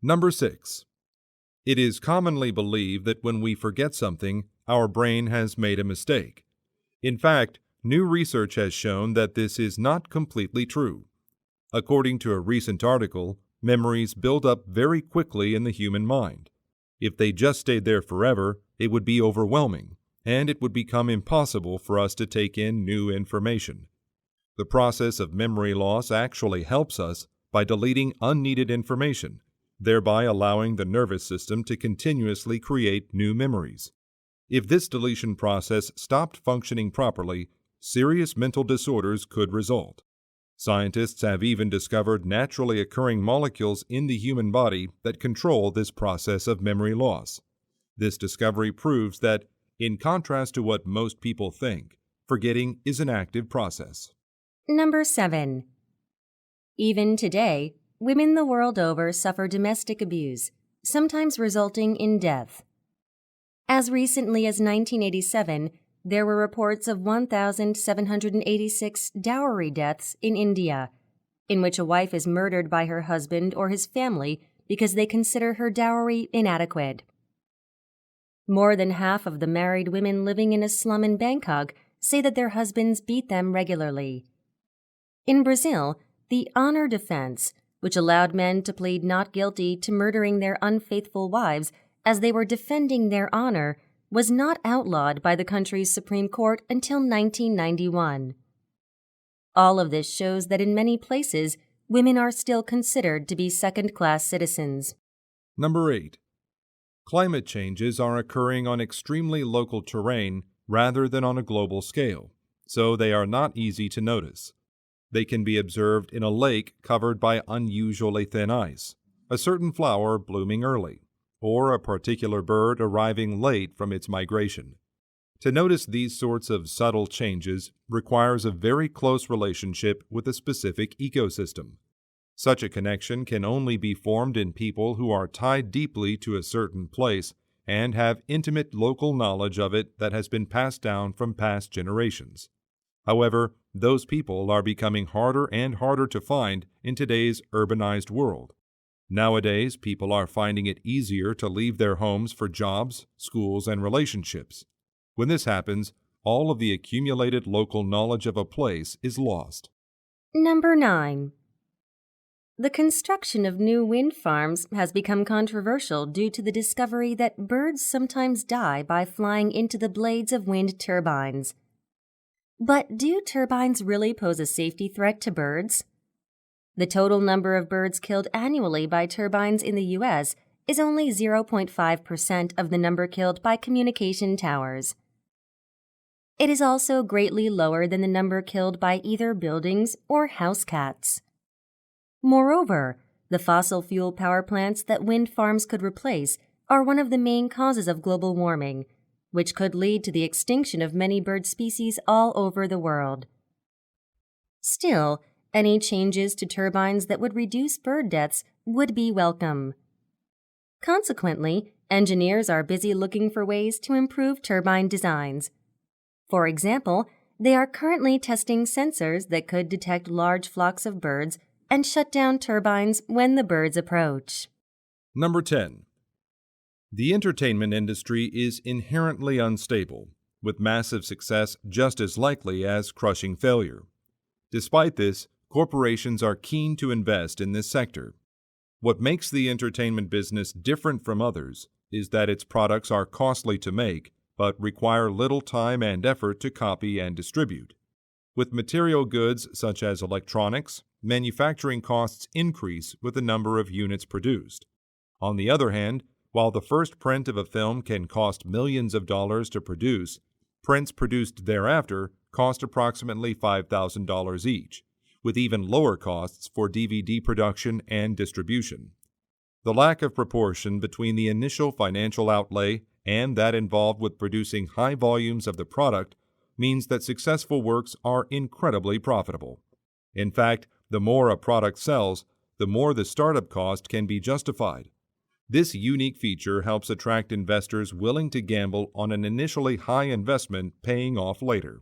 Number 6. It is commonly believed that when we forget something, our brain has made a mistake. In fact, new research has shown that this is not completely true. According to a recent article, memories build up very quickly in the human mind. If they just stayed there forever, it would be overwhelming, and it would become impossible for us to take in new information. The process of memory loss actually helps us by deleting unneeded information, thereby allowing the nervous system to continuously create new memories. If this deletion process stopped functioning properly, serious mental disorders could result. Scientists have even discovered naturally occurring molecules in the human body that control this process of memory loss. This discovery proves that, in contrast to what most people think, forgetting is an active process. Number 7. Even today, women the world over suffer domestic abuse, sometimes resulting in death. As recently as 1987, there were reports of 1,786 dowry deaths in India, in which a wife is murdered by her husband or his family because they consider her dowry inadequate. More than half of the married women living in a slum in Bangkok say that their husbands beat them regularly. In Brazil, the honor defense, which allowed men to plead not guilty to murdering their unfaithful wives as they were defending their honor, was not outlawed by the country's Supreme Court until 1991. All of this shows that in many places, women are still considered to be second-class citizens. Number 8. Climate changes are occurring on extremely local terrain rather than on a global scale, so they are not easy to notice. They can be observed in a lake covered by unusually thin ice, a certain flower blooming early, or a particular bird arriving late from its migration. To notice these sorts of subtle changes requires a very close relationship with a specific ecosystem. Such a connection can only be formed in people who are tied deeply to a certain place and have intimate local knowledge of it that has been passed down from past generations. However, those people are becoming harder and harder to find in today's urbanized world. Nowadays, people are finding it easier to leave their homes for jobs, schools, and relationships. When this happens, all of the accumulated local knowledge of a place is lost. Number 9. The construction of new wind farms has become controversial due to the discovery that birds sometimes die by flying into the blades of wind turbines. But do turbines really pose a safety threat to birds? The total number of birds killed annually by turbines in the U.S. is only 0.5% of the number killed by communication towers. It is also greatly lower than the number killed by either buildings or house cats. Moreover, the fossil fuel power plants that wind farms could replace are one of the main causes of global warming, which could lead to the extinction of many bird species all over the world. Still, any changes to turbines that would reduce bird deaths would be welcome. Consequently, engineers are busy looking for ways to improve turbine designs. For example, they are currently testing sensors that could detect large flocks of birds and shut down turbines when the birds approach. Number 10. The entertainment industry is inherently unstable, with massive success just as likely as crushing failure. Despite this, corporations are keen to invest in this sector. What makes the entertainment business different from others is that its products are costly to make but require little time and effort to copy and distribute. With material goods such as electronics, manufacturing costs increase with the number of units produced. On the other hand, while the first print of a film can cost millions of dollars to produce, prints produced thereafter cost approximately $5,000 each, with even lower costs for DVD production and distribution. The lack of proportion between the initial financial outlay and that involved with producing high volumes of the product means that successful works are incredibly profitable. In fact, the more a product sells, the more the startup cost can be justified. This unique feature helps attract investors willing to gamble on an initially high investment paying off later.